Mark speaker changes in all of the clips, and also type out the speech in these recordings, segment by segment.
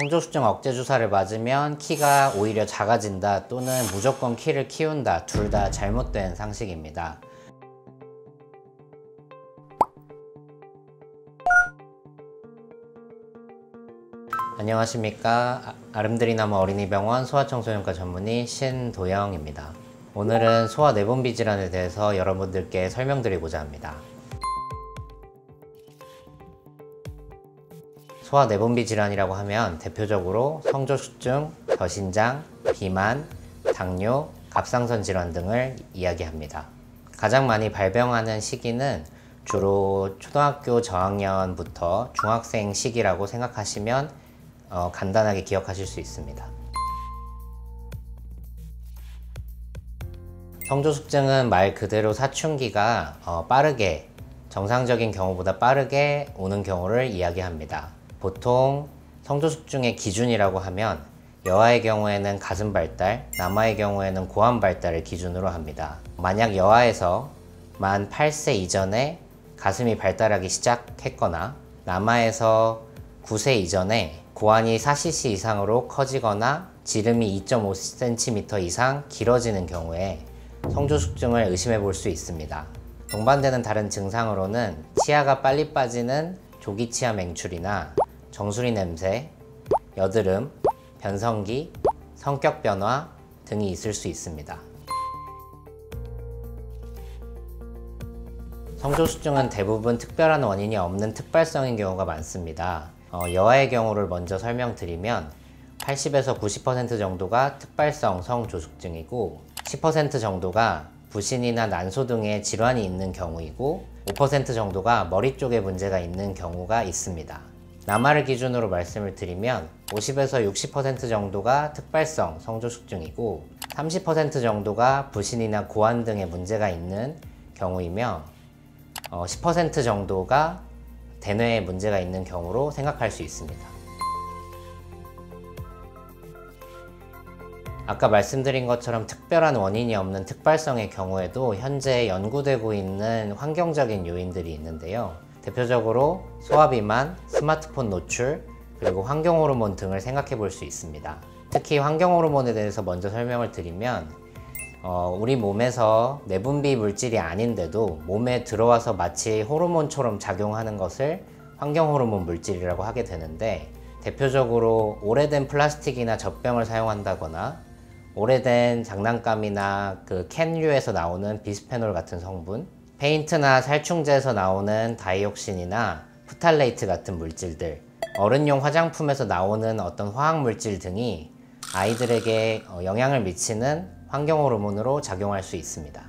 Speaker 1: 성조숙증 억제 주사를 맞으면 키가 오히려 작아진다 또는 무조건 키를 키운다, 둘 다 잘못된 상식입니다. 안녕하십니까. 아름드리나무 어린이병원 소아청소년과 전문의 신도영입니다. 오늘은 소아 내분비 질환에 대해서 여러분들께 설명드리고자 합니다. 소아 내분비 질환이라고 하면 대표적으로 성조숙증, 저신장, 비만, 당뇨, 갑상선 질환 등을 이야기합니다. 가장 많이 발병하는 시기는 주로 초등학교 저학년부터 중학생 시기라고 생각하시면 간단하게 기억하실 수 있습니다. 성조숙증은 말 그대로 사춘기가 빠르게, 정상적인 경우보다 빠르게 오는 경우를 이야기합니다. 보통 성조숙증의 기준이라고 하면 여아의 경우에는 가슴 발달, 남아의 경우에는 고환 발달을 기준으로 합니다. 만약 여아에서 만 8세 이전에 가슴이 발달하기 시작했거나 남아에서 9세 이전에 고환이 4cc 이상으로 커지거나 지름이 2.5cm 이상 길어지는 경우에 성조숙증을 의심해 볼 수 있습니다. 동반되는 다른 증상으로는 치아가 빨리 빠지는 조기치아 맹출이나 정수리 냄새, 여드름, 변성기, 성격 변화 등이 있을 수 있습니다. 성조숙증은 대부분 특별한 원인이 없는 특발성인 경우가 많습니다. 여아의 경우를 먼저 설명드리면 80에서 90% 정도가 특발성 성조숙증이고 10% 정도가 부신이나 난소 등의 질환이 있는 경우이고 5% 정도가 머리 쪽에 문제가 있는 경우가 있습니다. 남아를 기준으로 말씀을 드리면 50에서 60% 정도가 특발성 성조숙증이고 30% 정도가 부신이나 고환 등의 문제가 있는 경우이며 10% 정도가 대뇌에 문제가 있는 경우로 생각할 수 있습니다. 아까 말씀드린 것처럼 특별한 원인이 없는 특발성의 경우에도 현재 연구되고 있는 환경적인 요인들이 있는데요. 대표적으로 소아비만, 스마트폰 노출, 그리고 환경호르몬 등을 생각해 볼 수 있습니다. 특히 환경호르몬에 대해서 먼저 설명을 드리면 우리 몸에서 내분비 물질이 아닌데도 몸에 들어와서 마치 호르몬처럼 작용하는 것을 환경호르몬 물질이라고 하게 되는데, 대표적으로 오래된 플라스틱이나 젖병을 사용한다거나 오래된 장난감이나 그 캔류에서 나오는 비스페놀 같은 성분, 페인트나 살충제에서 나오는 다이옥신이나 프탈레이트 같은 물질들, 어른용 화장품에서 나오는 어떤 화학물질 등이 아이들에게 영향을 미치는 환경호르몬으로 작용할 수 있습니다.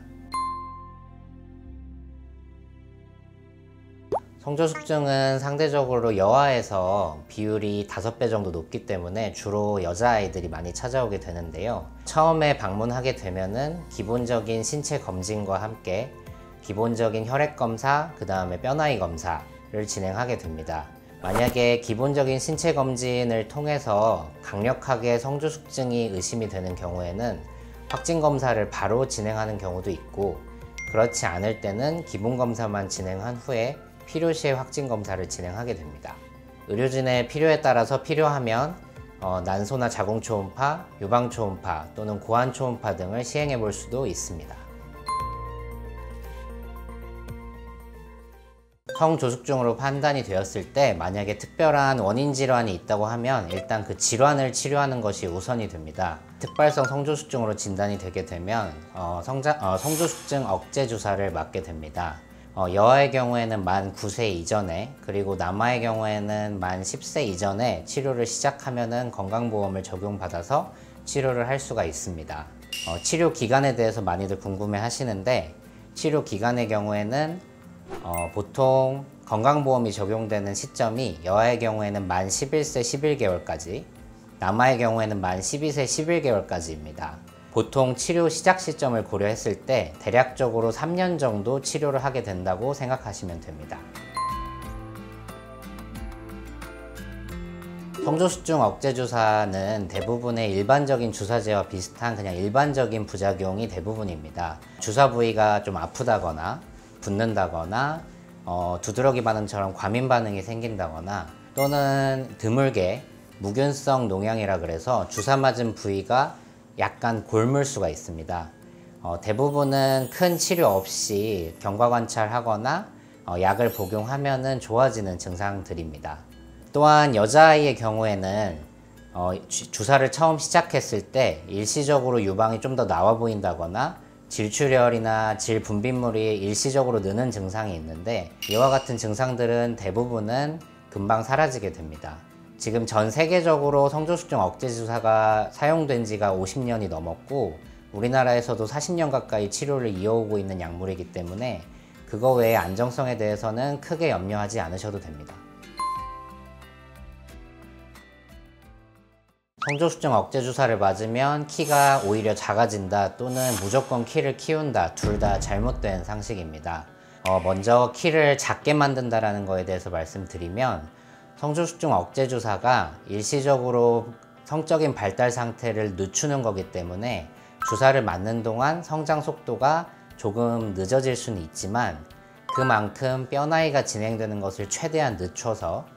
Speaker 1: 성조숙증은 상대적으로 여아에서 비율이 5배 정도 높기 때문에 주로 여자아이들이 많이 찾아오게 되는데요. 처음에 방문하게 되면은 기본적인 신체 검진과 함께 기본적인 혈액검사, 그 다음에 뼈나이 검사를 진행하게 됩니다. 만약에 기본적인 신체 검진을 통해서 강력하게 성조숙증이 의심이 되는 경우에는 확진검사를 바로 진행하는 경우도 있고, 그렇지 않을 때는 기본검사만 진행한 후에 필요시에 확진검사를 진행하게 됩니다. 의료진의 필요에 따라서 필요하면 난소나 자궁초음파, 유방초음파 또는 고환초음파 등을 시행해 볼 수도 있습니다. 성조숙증으로 판단이 되었을 때 만약에 특별한 원인 질환이 있다고 하면 일단 그 질환을 치료하는 것이 우선이 됩니다. 특발성 성조숙증으로 진단이 되게 되면 성조숙증 억제 주사를 맞게 됩니다. 여아의 경우에는 만 9세 이전에, 그리고 남아의 경우에는 만 10세 이전에 치료를 시작하면은 건강보험을 적용받아서 치료를 할 수가 있습니다. 치료 기간에 대해서 많이들 궁금해 하시는데, 치료 기간의 경우에는 보통 건강보험이 적용되는 시점이 여아의 경우에는 만 11세 11개월까지, 남아의 경우에는 만 12세 11개월까지입니다. 보통 치료 시작 시점을 고려했을 때 대략적으로 3년 정도 치료를 하게 된다고 생각하시면 됩니다. 성조숙증 억제 주사는 대부분의 일반적인 주사제와 비슷한 그냥 일반적인 부작용이 대부분입니다. 주사 부위가 좀 아프다거나 붓는다거나 두드러기 반응처럼 과민 반응이 생긴다거나 또는 드물게 무균성 농양이라 그래서 주사 맞은 부위가 약간 골물 수가 있습니다. 대부분은 큰 치료 없이 경과 관찰하거나 약을 복용하면 좋아지는 증상들입니다. 또한 여자아이의 경우에는 주사를 처음 시작했을 때 일시적으로 유방이 좀 더 나와 보인다거나 질출혈이나 질분비물이 일시적으로 느는 증상이 있는데, 이와 같은 증상들은 대부분은 금방 사라지게 됩니다. 지금 전 세계적으로 성조숙중 억제 주사가 사용된 지가 50년이 넘었고, 우리나라에서도 40년 가까이 치료를 이어오고 있는 약물이기 때문에 그거 외에 안정성에 대해서는 크게 염려하지 않으셔도 됩니다. 성조숙중 억제 주사를 맞으면 키가 오히려 작아진다 또는 무조건 키를 키운다, 둘 다 잘못된 상식입니다. 먼저 키를 작게 만든다는 거에 대해서 말씀드리면, 성조숙중 억제 주사가 일시적으로 성적인 발달 상태를 늦추는 거기 때문에 주사를 맞는 동안 성장 속도가 조금 늦어질 수는 있지만, 그만큼 뼈나이가 진행되는 것을 최대한 늦춰서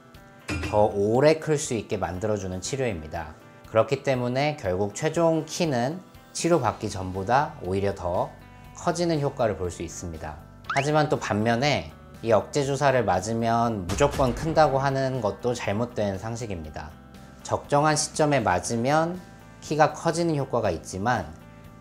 Speaker 1: 더 오래 클 수 있게 만들어주는 치료입니다. 그렇기 때문에 결국 최종 키는 치료받기 전보다 오히려 더 커지는 효과를 볼 수 있습니다. 하지만 또 반면에 이 억제 주사를 맞으면 무조건 큰다고 하는 것도 잘못된 상식입니다. 적정한 시점에 맞으면 키가 커지는 효과가 있지만,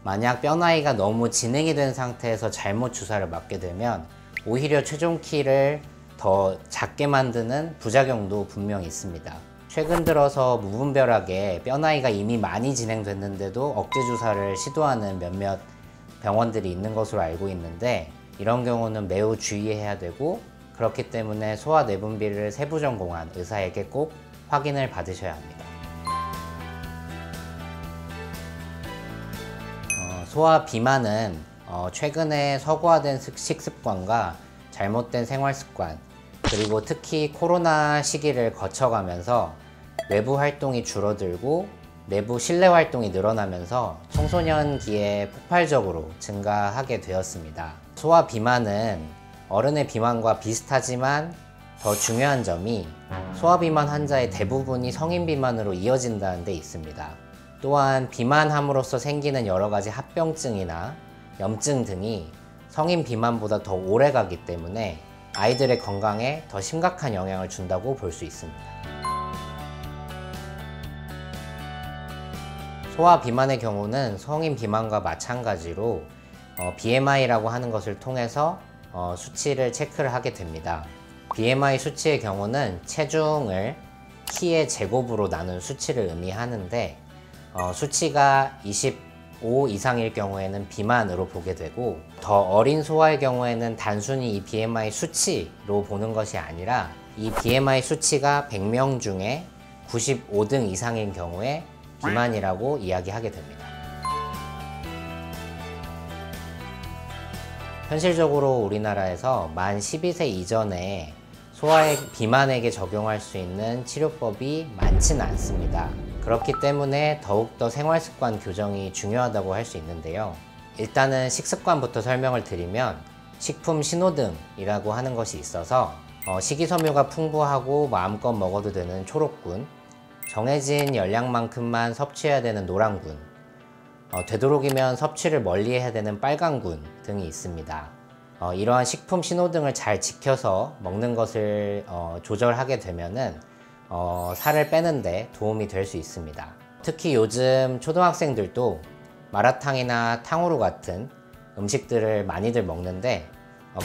Speaker 1: 만약 뼈나이가 너무 진행이 된 상태에서 잘못 주사를 맞게 되면 오히려 최종 키를 더 작게 만드는 부작용도 분명히 있습니다. 최근 들어서 무분별하게 뼈나이가 이미 많이 진행됐는데도 억제 주사를 시도하는 몇몇 병원들이 있는 것으로 알고 있는데, 이런 경우는 매우 주의해야 되고, 그렇기 때문에 소화 내분비를 세부 전공한 의사에게 꼭 확인을 받으셔야 합니다. 소화 비만은 최근에 서구화된 식습관과 잘못된 생활습관, 그리고 특히 코로나 시기를 거쳐가면서 외부 활동이 줄어들고 내부 실내 활동이 늘어나면서 청소년기에 폭발적으로 증가하게 되었습니다. 소화 비만은 어른의 비만과 비슷하지만 더 중요한 점이 소화 비만 환자의 대부분이 성인 비만으로 이어진다는 데 있습니다. 또한 비만함으로써 생기는 여러 가지 합병증이나 염증 등이 성인 비만보다 더 오래 가기 때문에 아이들의 건강에 더 심각한 영향을 준다고 볼 수 있습니다. 소화 비만의 경우는 성인 비만과 마찬가지로 BMI라고 하는 것을 통해서 수치를 체크를 하게 됩니다. BMI 수치의 경우는 체중을 키의 제곱으로 나눈 수치를 의미하는데, 수치가 25 이상일 경우에는 비만으로 보게 되고, 더 어린 소아의 경우에는 단순히 이 BMI 수치로 보는 것이 아니라 이 BMI 수치가 100명 중에 95등 이상인 경우에 비만이라고 이야기하게 됩니다. 현실적으로 우리나라에서 만 12세 이전에 비만에게 적용할 수 있는 치료법이 많지는 않습니다. 그렇기 때문에 더욱더 생활습관 교정이 중요하다고 할 수 있는데요. 일단은 식습관부터 설명을 드리면, 식품 신호등이라고 하는 것이 있어서 식이섬유가 풍부하고 마음껏 먹어도 되는 초록군, 정해진 열량만큼만 섭취해야 되는 노란군, 되도록이면 섭취를 멀리해야 되는 빨간군 등이 있습니다. 이러한 식품 신호등을 잘 지켜서 먹는 것을 조절하게 되면은 살을 빼는데 도움이 될 수 있습니다. 특히 요즘 초등학생들도 마라탕이나 탕후루 같은 음식들을 많이들 먹는데,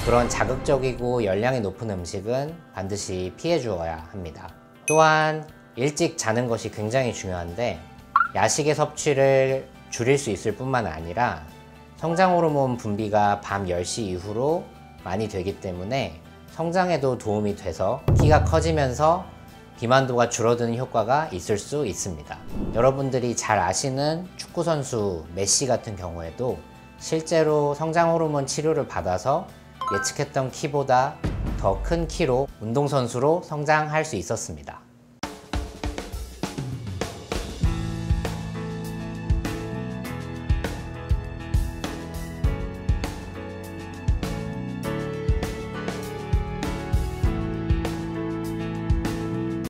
Speaker 1: 그런 자극적이고 열량이 높은 음식은 반드시 피해 주어야 합니다. 또한 일찍 자는 것이 굉장히 중요한데, 야식의 섭취를 줄일 수 있을 뿐만 아니라 성장 호르몬 분비가 밤 10시 이후로 많이 되기 때문에 성장에도 도움이 돼서 키가 커지면서 비만도가 줄어드는 효과가 있을 수 있습니다. 여러분들이 잘 아시는 축구선수 메시 같은 경우에도 실제로 성장 호르몬 치료를 받아서 예측했던 키보다 더 큰 키로 운동선수로 성장할 수 있었습니다.